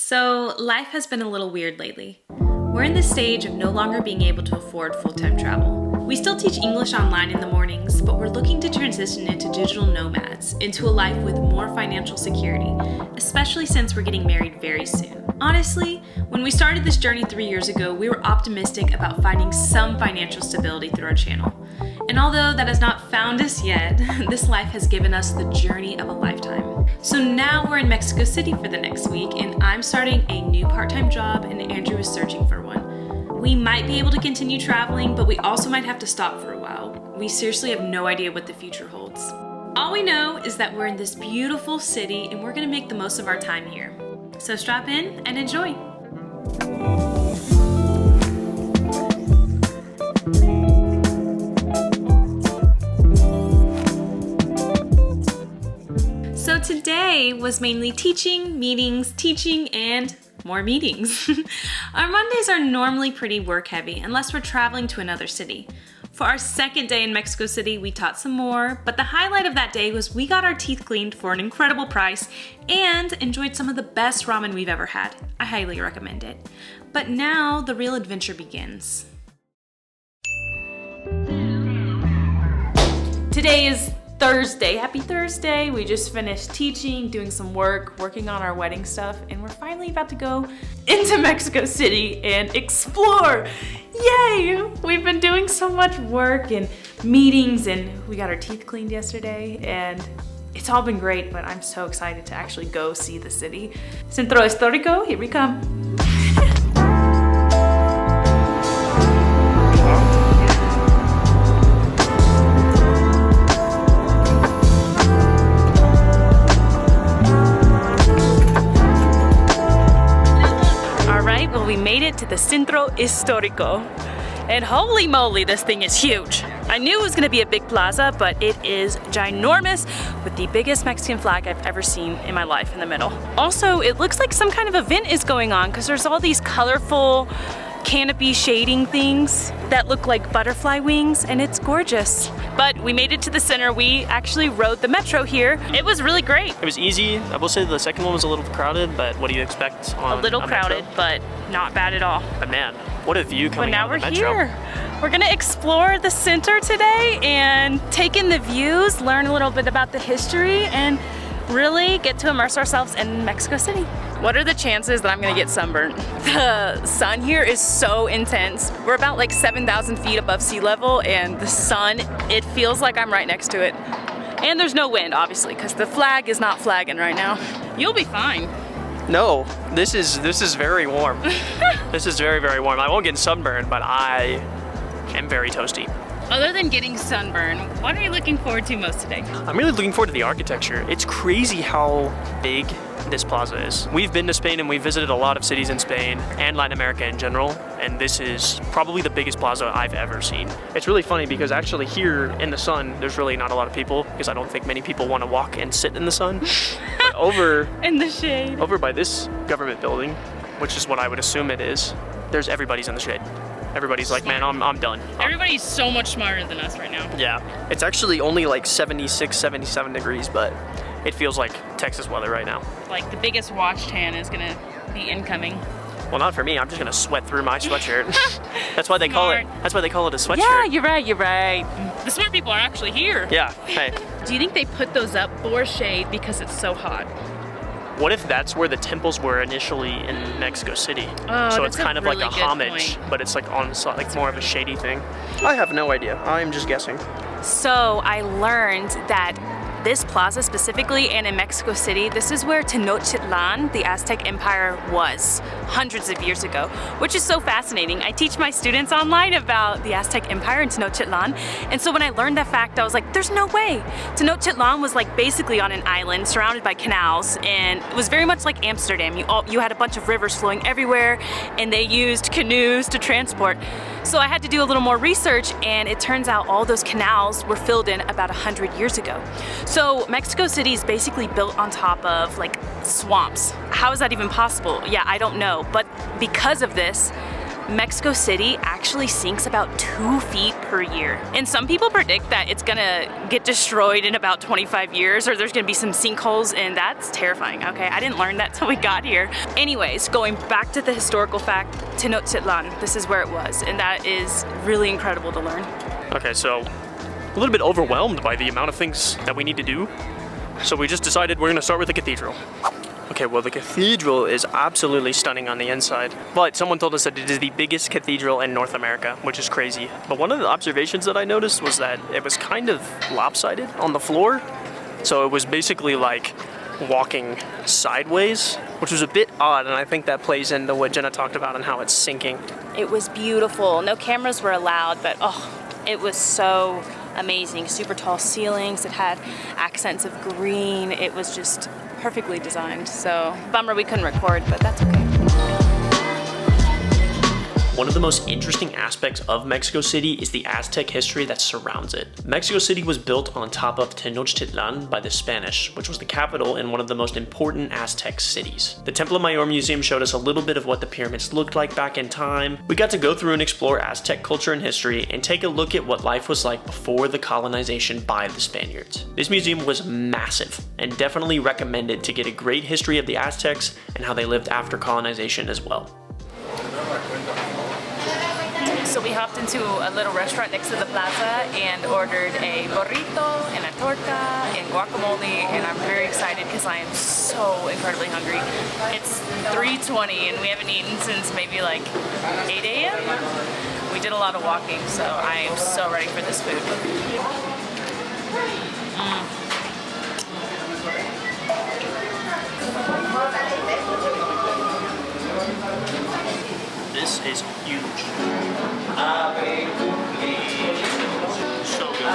So life has been a little weird lately. We're in the stage of no longer being able to afford full-time travel. We still teach English online in the mornings, but we're looking to transition into digital nomads, into a life with more financial security, especially since we're getting married very soon. Honestly, when we started this journey 3 years ago, we were optimistic about finding some financial stability through our channel. And although that has not found us yet, this life has given us the journey of a lifetime. So now we're in Mexico City for the next week, and I'm starting a new part-time job, and Andrew is searching for one. We might be able to continue traveling, but we also might have to stop for a while. We seriously have no idea what the future holds. All we know is that we're in this beautiful city, and we're gonna make the most of our time here. So strap in and enjoy. So today was mainly teaching, meetings, teaching, and more meetings. Our Mondays are normally pretty work heavy unless we're traveling to another city. For our second day in Mexico City, we taught some more, but the highlight of that day was we got our teeth cleaned for an incredible price and enjoyed some of the best ramen we've ever had. I highly recommend it. But now the real adventure begins. Today is Thursday. Happy Thursday. We just finished teaching, doing some work, working on our wedding stuff, and we're finally about to go into Mexico City and explore. Yay! We've been doing so much work and meetings, and we got our teeth cleaned yesterday, and it's all been great, but I'm so excited to actually go see the city. Centro Histórico, here we come. Well, we made it to the Centro Histórico, and holy moly, this thing is huge. I knew it was gonna be a big plaza, but it is ginormous with the biggest Mexican flag I've ever seen in my life in the middle. Also, it looks like some kind of event is going on because there's all these colorful canopy shading things that look like butterfly wings, and it's gorgeous. But we made it to the center. We actually rode the metro here. It was really great. It was easy. I will say the second one was a little crowded, but what do you expect on a little crowded, metro? But not bad at all. But man, what a view coming out of the metro. But now we're here. We're gonna explore the center today and take in the views, learn a little bit about the history, and really get to immerse ourselves in Mexico City. What are the chances that I'm gonna get sunburned? The sun here is so intense. We're about like 7,000 feet above sea level, and the sun, it feels like I'm right next to it. And there's no wind, obviously, because the flag is not flagging right now. You'll be fine. No, this is very warm. This is very, very warm. I won't get sunburned, but I am very toasty. Other than getting sunburned, what are you looking forward to most today? I'm really looking forward to the architecture. It's crazy how big this plaza is. We've been to Spain and we've visited a lot of cities in Spain and Latin America in general, and this is probably the biggest plaza I've ever seen. It's really funny because actually here in the sun, there's really not a lot of people because I don't think many people want to walk and sit in the sun. But over in the shade. Over by this government building, which is what I would assume it is, everybody's in the shade. Everybody's like, man, I'm done. Everybody's so much smarter than us right now. Yeah, it's actually only like 76, 77 degrees, but it feels like Texas weather right now. Like the biggest watch tan is gonna be incoming. Well, not for me. I'm just gonna sweat through my sweatshirt. That's why they call it. That's why they call it a sweatshirt. Yeah, you're right. You're right. The smart people are actually here. Yeah. Hey. Do you think they put those up for shade because it's so hot? What if that's where the temples were initially in Mexico City? Oh, so it's kind of really like a homage, but it's like on like more of a shady thing. I have no idea. I'm just guessing. So I learned that this plaza specifically, and in Mexico City, this is where Tenochtitlan, the Aztec Empire, was hundreds of years ago, which is so fascinating. I teach my students online about the Aztec Empire and Tenochtitlan, and so when I learned that fact, I was like, there's no way. Tenochtitlan was like basically on an island surrounded by canals, and it was very much like Amsterdam. You had a bunch of rivers flowing everywhere, and they used canoes to transport. So I had to do a little more research, and it turns out all those canals were filled in about 100 years ago. So Mexico City is basically built on top of like swamps. How is that even possible? Yeah, I don't know. But because of this, Mexico City actually sinks about 2 feet per year. And some people predict that it's gonna get destroyed in about 25 years, or there's gonna be some sinkholes, and that's terrifying, okay? I didn't learn that till we got here. Anyways, going back to the historical fact, Tenochtitlan, this is where it was, and that is really incredible to learn. Okay, so a little bit overwhelmed by the amount of things that we need to do. So we just decided we're gonna start with the cathedral. Okay, well, the cathedral is absolutely stunning on the inside, but someone told us that it is the biggest cathedral in North America, which is crazy. But one of the observations that I noticed was that it was kind of lopsided on the floor. So it was basically like walking sideways, which was a bit odd, and I think that plays into what Jenna talked about and how it's sinking. It was beautiful. No cameras were allowed, but oh, it was so amazing. Super tall ceilings. It had accents of green. It was just perfectly designed. So bummer we couldn't record, but that's okay. One of the most interesting aspects of Mexico City is the Aztec history that surrounds it. Mexico City was built on top of Tenochtitlan by the Spanish, which was the capital in one of the most important Aztec cities. The Templo Mayor Museum showed us a little bit of what the pyramids looked like back in time. We got to go through and explore Aztec culture and history and take a look at what life was like before the colonization by the Spaniards. This museum was massive and definitely recommended to get a great history of the Aztecs and how they lived after colonization as well. So we hopped into a little restaurant next to the plaza and ordered a burrito and a torta and guacamole, and I'm very excited because I am so incredibly hungry. It's 3:20 and we haven't eaten since maybe like 8 a.m. We did a lot of walking, so I am so ready for this food. This is huge. So good.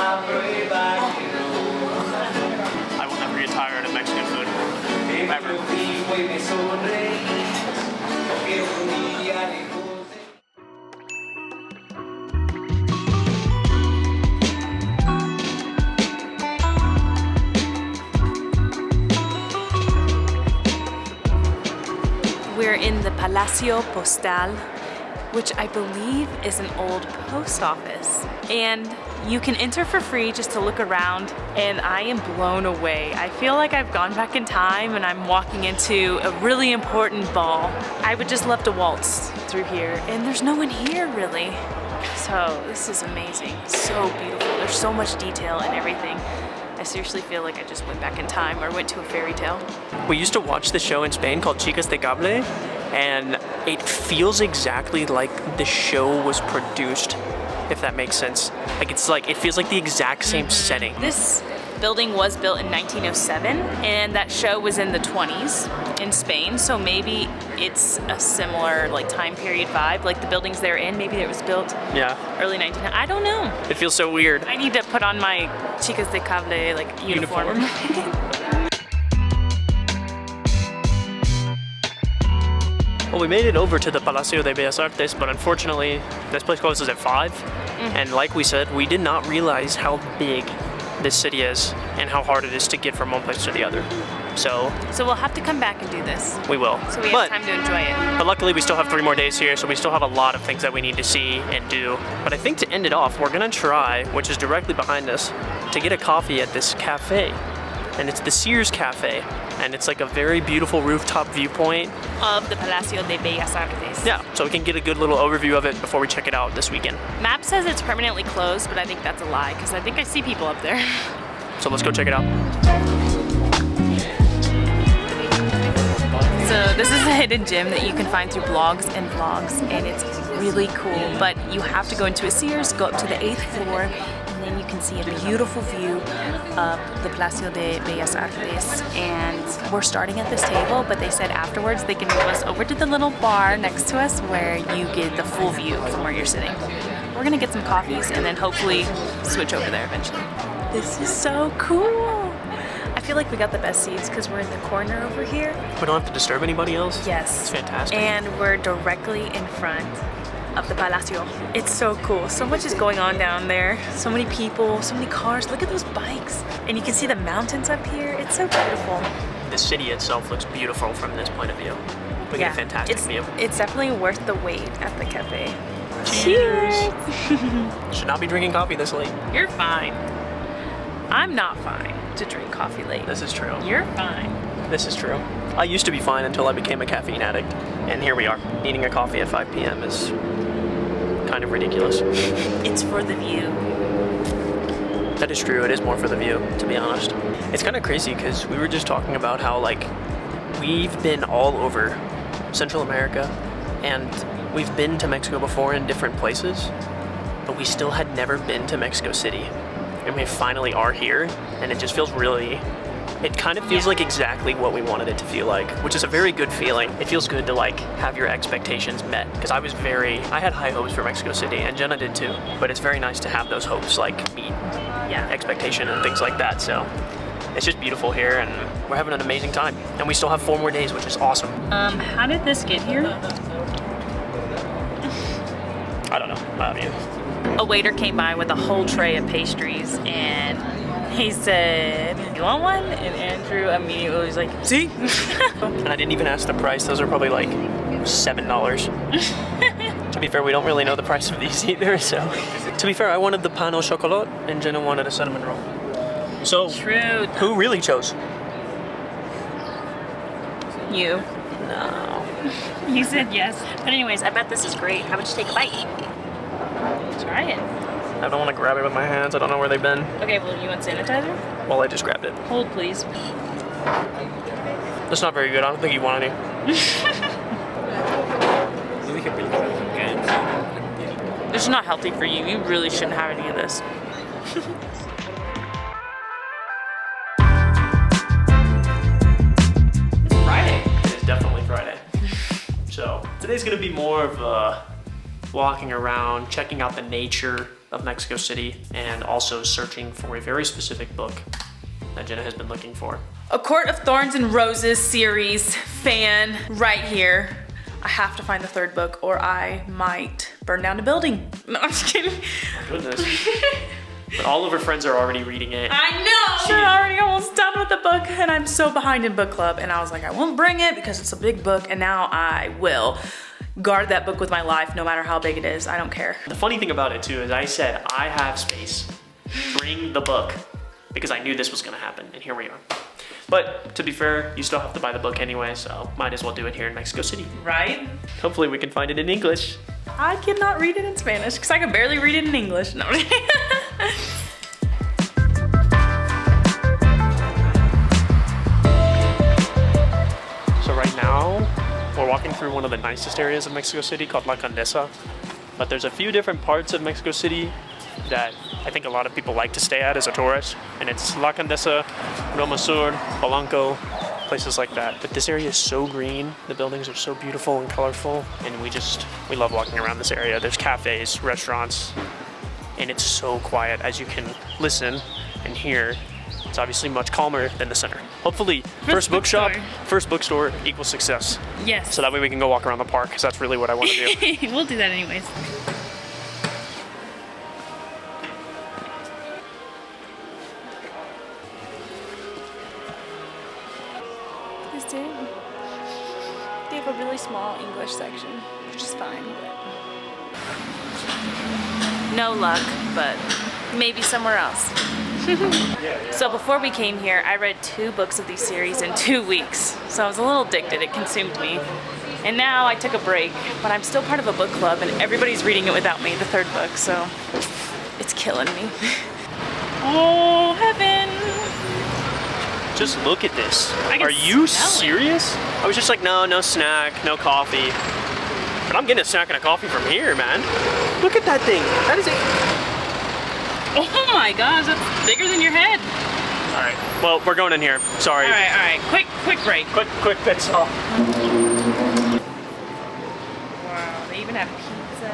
I will never get tired of Mexican food. Ever. We're in the Palacio Postal, which I believe is an old post office. And you can enter for free just to look around, and I am blown away. I feel like I've gone back in time and I'm walking into a really important ball. I would just love to waltz through here, and there's no one here really. So this is amazing, so beautiful. There's so much detail and everything. I seriously feel like I just went back in time or went to a fairy tale. We used to watch the show in Spain called Chicas de Cable, and it feels exactly like the show was produced, if that makes sense. Like it feels like the exact same setting. This building was built in 1907, and that show was in the 20s in Spain, so maybe it's a similar like time period vibe, like the buildings they're in, maybe it was built early 1900s. I don't know. It feels so weird. I need to put on my Chicas de Cable like uniform. Well, we made it over to the Palacio de Bellas Artes, but unfortunately, this place closes at 5. And like we said, we did not realize how big this city is and how hard it is to get from one place to the other. So we'll have to come back and do this. We will. So we have time to enjoy it. But luckily, we still have 3 more days here, so we still have a lot of things that we need to see and do. But I think to end it off, we're gonna try, which is directly behind us, to get a coffee at this cafe. And it's the Sears Cafe. And it's like a very beautiful rooftop viewpoint of the Palacio de Bellas Artes. Yeah, so we can get a good little overview of it before we check it out this weekend. Map says it's permanently closed, but I think that's a lie, because I think I see people up there. So let's go check it out. So this is a hidden gem that you can find through blogs and vlogs, and it's really cool, but you have to go into a Sears, go up to the 8th floor, and then you can see a beautiful view of the Palacio de Bellas Artes. And we're starting at this table, but they said afterwards they can move us over to the little bar next to us where you get the full view from where you're sitting. We're gonna get some coffees and then hopefully switch over there eventually. This is so cool. I feel like we got the best seats because we're in the corner over here. We don't have to disturb anybody else? Yes. It's fantastic. And we're directly in front of the Palacio. It's so cool. So much is going on down there. So many people, so many cars. Look at those bikes. And you can see the mountains up here. It's so beautiful. The city itself looks beautiful from this point of view. We get a fantastic view. It's definitely worth the wait at the cafe. Cheers! Should not be drinking coffee this late. You're fine. I'm not fine to drink coffee late. This is true. You're fine. This is true. I used to be fine until I became a caffeine addict. And here we are. Eating a coffee at 5 p.m. is kind of ridiculous. It's for the view. That is true. It is more for the view, to be honest. It's kind of crazy because we were just talking about how, like, we've been all over Central America and we've been to Mexico before in different places, but we still had never been to Mexico City. And we finally are here, and it just feels really, it kind of feels like exactly what we wanted it to feel like, which is a very good feeling. It feels good to like have your expectations met, because I had high hopes for Mexico City, and Jenna did too, but it's very nice to have those hopes like meet expectation and things like that. So it's just beautiful here, and we're having an amazing time, and we still have 4 more days, which is awesome. How did this get here? I don't know. A waiter came by with a whole tray of pastries, and he said, "You want one?" And Andrew immediately was like, "See?" And I didn't even ask the price. Those are probably like $7. To be fair, we don't really know the price of these either, so. To be fair, I wanted the pan au chocolat, and Jenna wanted a cinnamon roll. So, True. who really chose? You. No. You said yes. But anyways, I bet this is great. How about you take a bite? Try it. I don't want to grab it with my hands. I don't know where they've been. Okay, well, you want sanitizer? Well, I just grabbed it. Hold, please. That's not very good. I don't think you want any. This is not healthy for you. You really shouldn't have any of this. It's Friday. It is definitely Friday. So today's gonna be more of walking around, checking out the nature of Mexico City, and also searching for a very specific book that Jenna has been looking for. A Court of Thorns and Roses series fan right here. I have to find the 3rd book or I might burn down the building. No, I'm just kidding. My goodness. But all of her friends are already reading it. I know! They're already almost done with the book, and I'm so behind in book club, and I was like, I won't bring it because it's a big book, and now I will guard that book with my life no matter how big it is. I don't care. The funny thing about it too is I said, I have space. Bring the book. Because I knew this was gonna happen, and here we are. But to be fair, you still have to buy the book anyway, so might as well do it here in Mexico City. Right? Hopefully we can find it in English. I cannot read it in Spanish because I can barely read it in English. No. So right now, we're walking through one of the nicest areas of Mexico City called La Condesa. But there's a few different parts of Mexico City that I think a lot of people like to stay at as a tourist. And it's La Condesa, Roma Sur, Polanco, places like that. But this area is so green. The buildings are so beautiful and colorful. And we love walking around this area. There's cafes, restaurants, and it's so quiet as you can listen and hear. It's obviously much calmer than the center. Hopefully, first bookstore equals success. Yes. So that way we can go walk around the park, because that's really what I want to do. We'll do that anyways. They have a really small English section, which is fine. No luck, but maybe somewhere else. So before we came here, I read 2 books of these series in 2 weeks. So I was a little addicted, it consumed me. And now I took a break, but I'm still part of a book club and everybody's reading it without me, the 3rd book, so it's killing me. Oh, heaven! Just look at this. I can Are you smell it. serious? I was just like, no snack, no coffee. But I'm getting a snack and a coffee from here, man. Look at that thing. That is it. Oh my gosh, that's bigger than your head. All right, well, we're going in here. Sorry. All right, quick break. Quick pit stop. Wow, they even have pizza.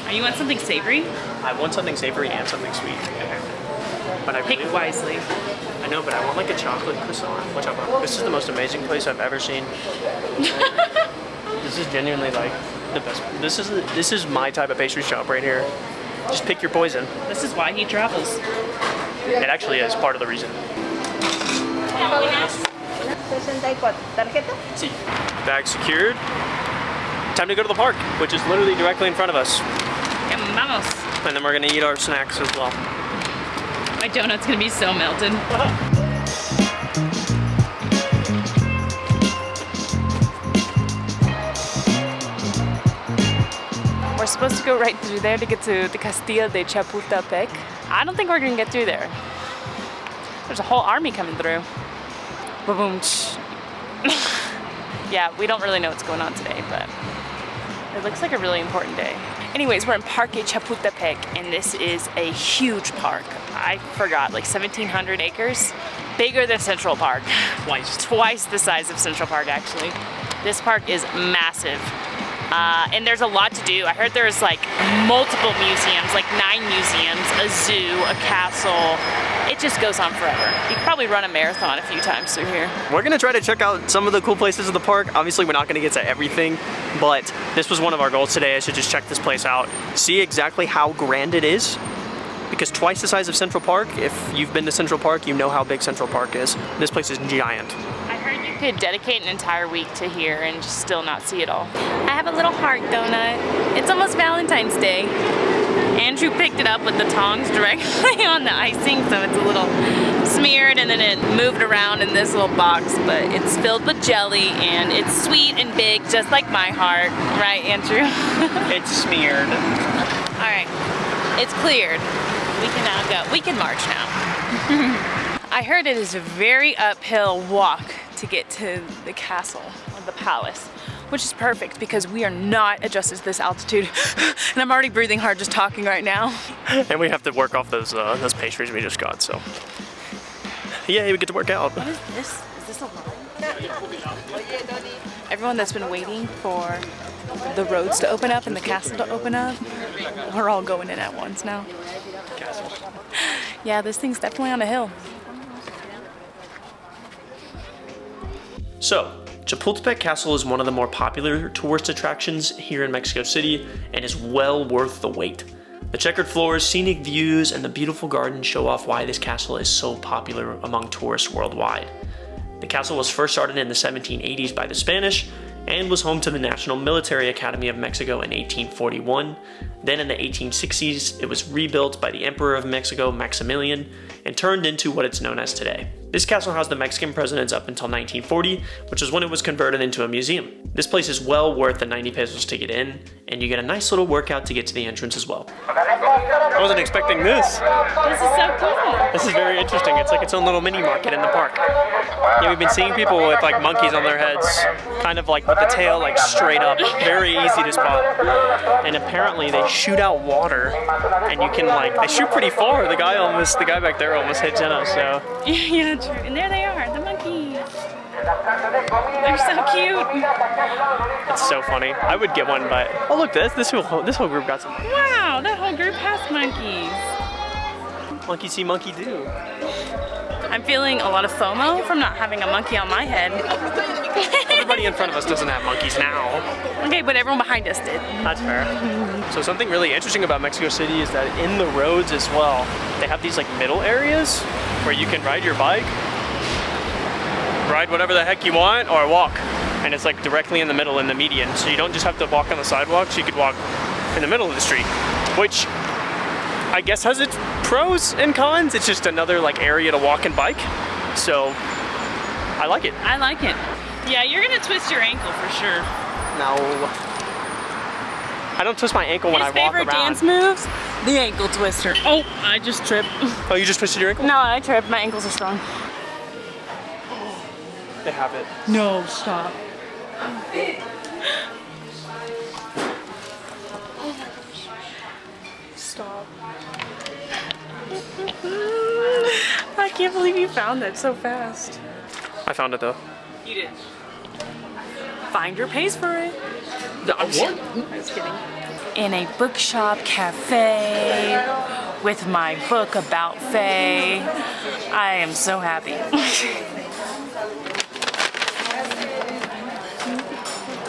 Oh, you want something savory? I want something savory and something sweet. But I Pick wisely. I know, but I want like a chocolate croissant. Which I want. This is the most amazing place I've ever seen. This is genuinely like the best. This is my type of pastry shop right here. Just pick your poison. This is why he travels. It actually is part of the reason. 64. ¿Tarjeta? See, bag secured. Time to go to the park, which is literally directly in front of us. Vamos. And then we're gonna eat our snacks as well. My donut's gonna be so melted. We're supposed to go right through there to get to the Castillo de Chapultepec. I don't think we're gonna get through there. There's a whole army coming through. Boom. Yeah, we don't really know what's going on today, but it looks like a really important day. Anyways, we're in Parque Chapultepec, and this is a huge park. I forgot, like 1,700 acres. Bigger than Central Park. Twice the size of Central Park, actually. This park is massive. And there's a lot to do. I heard there's like multiple museums, like 9 museums, a zoo, a castle. It just goes on forever. You could probably run a marathon a few times through here. We're gonna try to check out some of the cool places of the park. Obviously, we're not gonna get to everything, but this was one of our goals today, is to just check this place out. See exactly how grand it is, because twice the size of Central Park. If you've been to Central Park, you know how big Central Park is. This place is giant. I heard you could dedicate an entire week to here and just still not see it all. I have a little heart donut. It's almost Valentine's Day. Andrew picked it up with the tongs directly on the icing, so it's a little smeared, and then it moved around in this little box, but it's filled with jelly and it's sweet and big, just like my heart. Right, Andrew? It's smeared. All right, it's cleared. We can now go. We can march now. I heard it is a very uphill walk to get to the castle or the palace, which is perfect because we are not adjusted to this altitude. And I'm already breathing hard just talking right now. And we have to work off those pastries we just got, so. Yeah, we get to work out. What is this? Is this a line? Everyone that's been waiting for the roads to open up and the castle to open up, we're all going in at once now. Castle. Yeah, this thing's definitely on a hill. So, Chapultepec Castle is one of the more popular tourist attractions here in Mexico City and is well worth the wait. The checkered floors, scenic views, and the beautiful gardens show off why this castle is so popular among tourists worldwide. The castle was first started in the 1780s by the Spanish and was home to the National Military Academy of Mexico in 1841. Then in the 1860s, it was rebuilt by the Emperor of Mexico, Maximilian, and turned into what it's known as today. This castle housed the Mexican presidents up until 1940, which is when it was converted into a museum. This place is well worth the 90 pesos to get in, and you get a nice little workout to get to the entrance as well. I wasn't expecting this. This is so cool. This is very interesting. It's like its own little mini market in the park. Yeah, we've been seeing people with like monkeys on their heads, kind of like with the tail like straight up, very easy to spot. And apparently they shoot out water, and you can like, they shoot pretty far. The guy back there almost hit Jenna, so. Yeah, true. And there they are, the monkeys. They're so cute. It's so funny. I would get one, but oh look, this whole group got some. Wow, that whole group has monkeys. Monkey see, monkey do. I'm feeling a lot of FOMO from not having a monkey on my head. Everybody in front of us doesn't have monkeys now. Okay, but everyone behind us did. That's fair. So something really interesting about Mexico City is that in the roads as well, they have these like middle areas where you can ride your bike, ride whatever the heck you want, or walk. And it's like directly in the middle, in the median. So you don't just have to walk on the sidewalks, you could walk in the middle of the street, which I guess has its pros and cons. It's just another like area to walk and bike. So I like it. I like it. Yeah, you're gonna twist your ankle for sure. No. I don't twist my ankle when I walk around. His favorite dance moves? The ankle twister. Oh, I just tripped. Oh, you just twisted your ankle? No, I tripped. My ankles are strong. They have it. No, stop. Stop. I can't believe you found that so fast. I found it though. You did. Finder pays for it. What? I was kidding. In a bookshop cafe with my book about Faye. I am so happy.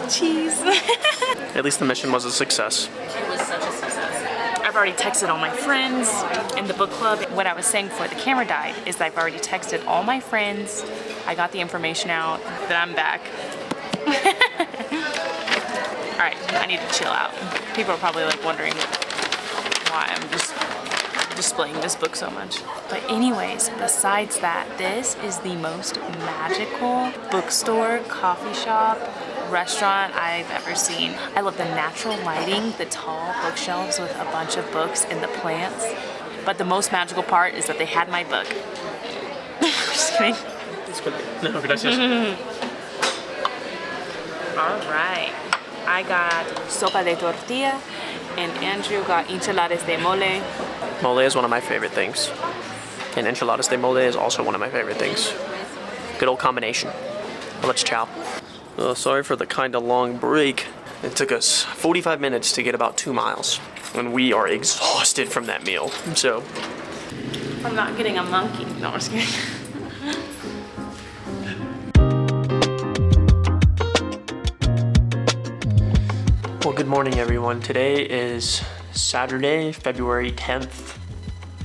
Cheese. At least the mission was a success. It was such a success. I've already texted all my friends in the book club. What I was saying before the camera died is I've already texted all my friends I got the information out, then I'm back. Alright, I need to chill out. People are probably like wondering why I'm just displaying this book so much. But anyways, besides that, this is the most magical bookstore, coffee shop, restaurant I've ever seen. I love the natural lighting, the tall bookshelves with a bunch of books and the plants. But the most magical part is that they had my book. Just kidding. No, gracias. Alright. I got sopa de tortilla and Andrew got enchiladas de mole. Mole is one of my favorite things. And enchiladas de mole is also one of my favorite things. Good old combination. Well, let's chow. Oh, sorry for the kind of long break. It took us 45 minutes to get about 2 miles. And we are exhausted from that meal. So. I'm not getting a monkey. No, I'm just kidding. Well, good morning, everyone. Today is Saturday, February 10th,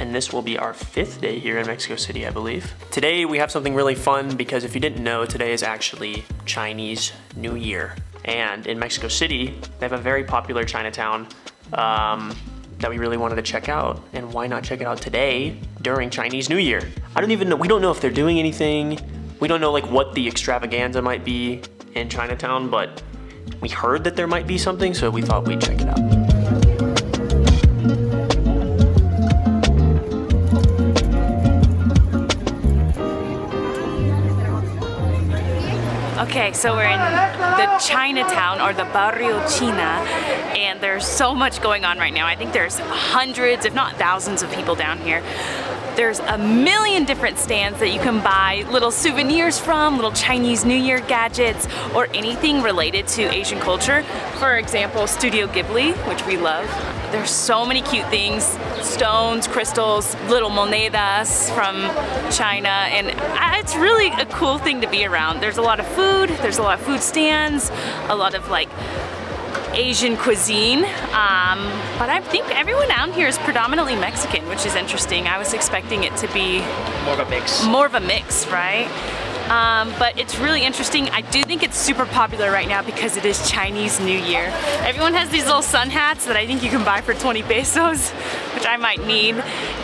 and this will be our 5th day here in Mexico City, I believe. Today we have something really fun because if you didn't know, today is actually Chinese New Year. And in Mexico City, they have a very popular Chinatown that we really wanted to check out. And why not check it out today during Chinese New Year? I don't even know, we don't know if they're doing anything. We don't know like what the extravaganza might be in Chinatown, but we heard that there might be something, so we thought we'd check it out. Okay, so we're in the Chinatown, or the Barrio China, and there's so much going on right now. I think there's hundreds, if not thousands of people down here. There's a million different stands that you can buy little souvenirs from, little Chinese New Year gadgets, or anything related to Asian culture. For example, Studio Ghibli, which we love. There's so many cute things, stones, crystals, little monedas from China, and it's really a cool thing to be around. There's a lot of food, there's a lot of food stands, a lot of like Asian cuisine, but I think everyone down here is predominantly Mexican, which is interesting. I was expecting it to be More of a mix. More of a mix, right? But it's really interesting. I do think it's super popular right now because it is Chinese New Year. Everyone has these little sun hats that I think you can buy for 20 pesos, which I might need.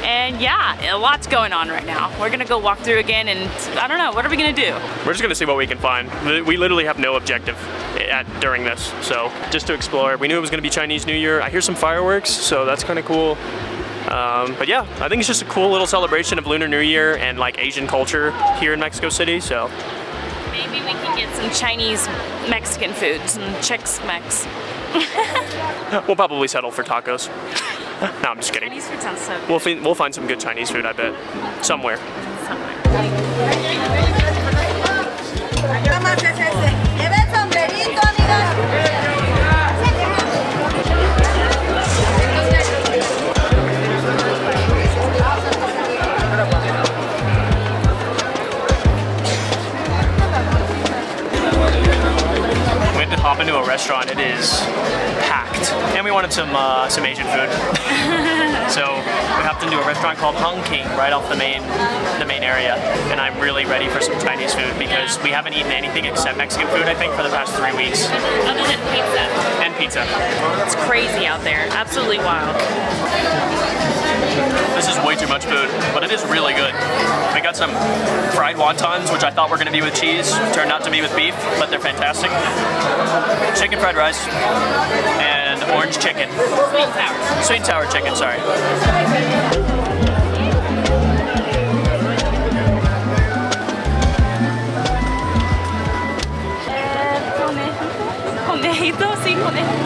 And yeah, a lot's going on right now. We're gonna go walk through again and I don't know, what are we gonna do? We're just gonna see what we can find. We literally have no objective during this, so just to explore. We knew it was gonna be Chinese New Year. I hear some fireworks, so that's kind of cool. But yeah, I think it's just a cool little celebration of Lunar New Year and like Asian culture here in Mexico City, so. Maybe we can get some Chinese Mexican food, some Chex-Mex. We'll probably settle for tacos. No, I'm just kidding. Chinese food sounds so good. We'll find some good Chinese food, I bet. Somewhere. Hop into a restaurant, it is packed, and we wanted some Asian food. So we hopped into a restaurant called Hong King right off the main area, and I'm really ready for some Chinese food because we haven't eaten anything except Mexican food, I think, for the past 3 weeks. Other than pizza. And pizza. It's crazy out there, absolutely wild. This is way too much food, but it is really good. We got some fried wontons, which I thought were going to be with cheese, turned out to be with beef, but they're fantastic. Chicken fried rice, and orange chicken. Sweet and sour. Sweet and sour chicken, sorry. Conejito, sí, conejo.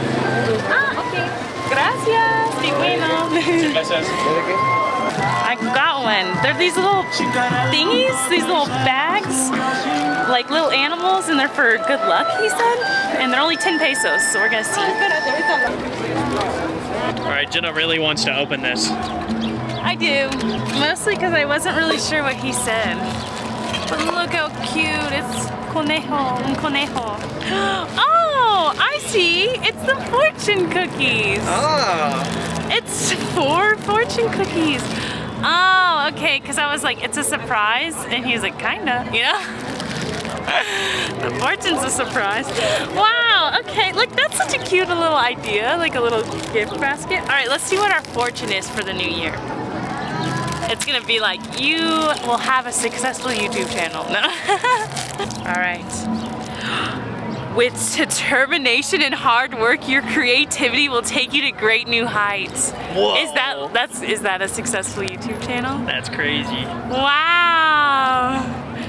Ah, okay. Gracias, qué bueno. I got one. They're these little thingies, these little bags, like little animals, and they're for good luck, he said. And they're only 10 pesos, so we're gonna see. All right, Jenna really wants to open this. I do, mostly because I wasn't really sure what he said. But look how cute, it's conejo, un conejo. Oh, I see, it's the fortune cookies. Ah. It's 4 fortune cookies. Oh, okay, because I was like, it's a surprise, and he's like, kinda, you know? The fortune's a surprise. Wow, okay, like that's such a cute little idea, like a little gift basket. All right, let's see what our fortune is for the new year. It's gonna be like, you will have a successful YouTube channel. No. All right. With determination and hard work, your creativity will take you to great new heights. Whoa. Is that a successful YouTube channel? That's crazy. Wow.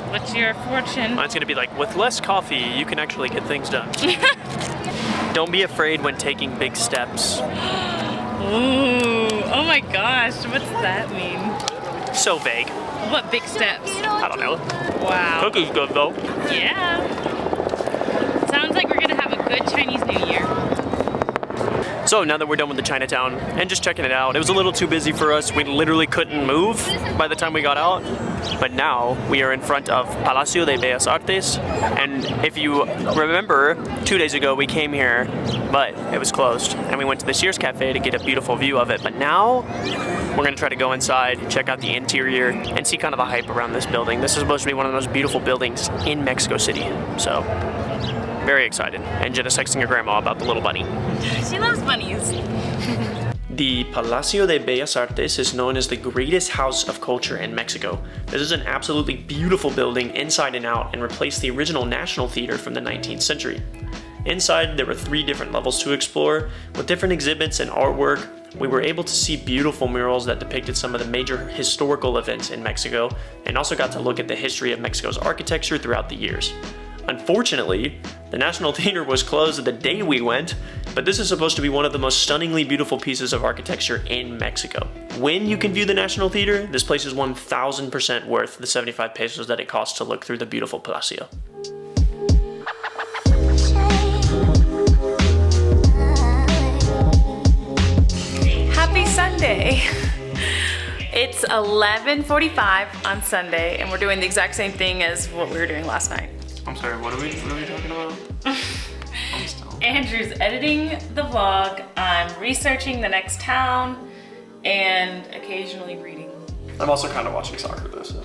What's your fortune? Mine's gonna be like, with less coffee, you can actually get things done. Don't be afraid when taking big steps. Ooh, oh my gosh, what's that mean? So vague. What big steps? I don't know. Wow. Cookies good though. Yeah. Sounds like we're gonna have a good Chinese New Year. So now that we're done with the Chinatown and just checking it out, it was a little too busy for us. We literally couldn't move by the time we got out. But now we are in front of Palacio de Bellas Artes. And if you remember, 2 days ago we came here, but it was closed. And we went to the Sears Cafe to get a beautiful view of it. But now we're gonna try to go inside, check out the interior, and see kind of the hype around this building. This is supposed to be one of the most beautiful buildings in Mexico City. So, very excited. And Jenna's texting her grandma about the little bunny. She loves bunnies. The Palacio de Bellas Artes is known as the greatest house of culture in Mexico. This is an absolutely beautiful building inside and out and replaced the original National Theater from the 19th century. Inside, there were 3 different levels to explore. With different exhibits and artwork, we were able to see beautiful murals that depicted some of the major historical events in Mexico, and also got to look at the history of Mexico's architecture throughout the years. Unfortunately, the National Theater was closed the day we went, but this is supposed to be one of the most stunningly beautiful pieces of architecture in Mexico. When you can view the National Theater, this place is 1000% worth the 75 pesos that it costs to look through the beautiful Palacio. Happy Sunday. It's 11:45 on Sunday, and we're doing the exact same thing as what we were doing last night. I'm sorry, what are we talking about? Andrew's editing the vlog, I'm researching the next town, and occasionally reading. I'm also kind of watching soccer though, so.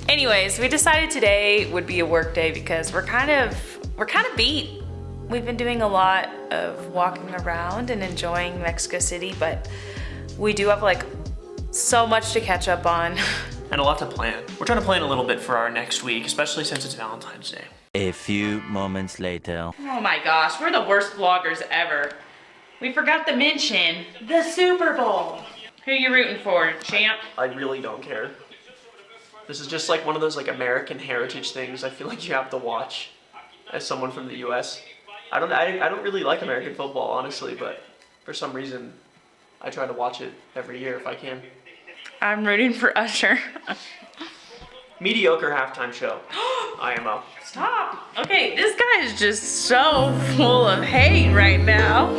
Anyways, we decided today would be a work day because we're kind of beat. We've been doing a lot of walking around and enjoying Mexico City, but we do have like so much to catch up on. And a lot to plan. We're trying to plan a little bit for our next week, especially since it's Valentine's Day. A few moments later. Oh my gosh, we're the worst vloggers ever. We forgot to mention the Super Bowl. Who you rooting for, champ? I really don't care. This is just like one of those like American heritage things I feel like you have to watch as someone from the US. I don't really like American football, honestly, but for some reason I try to watch it every year if I can. I'm rooting for Usher. Mediocre halftime show. IMO. Stop. Okay, this guy is just so full of hate right now.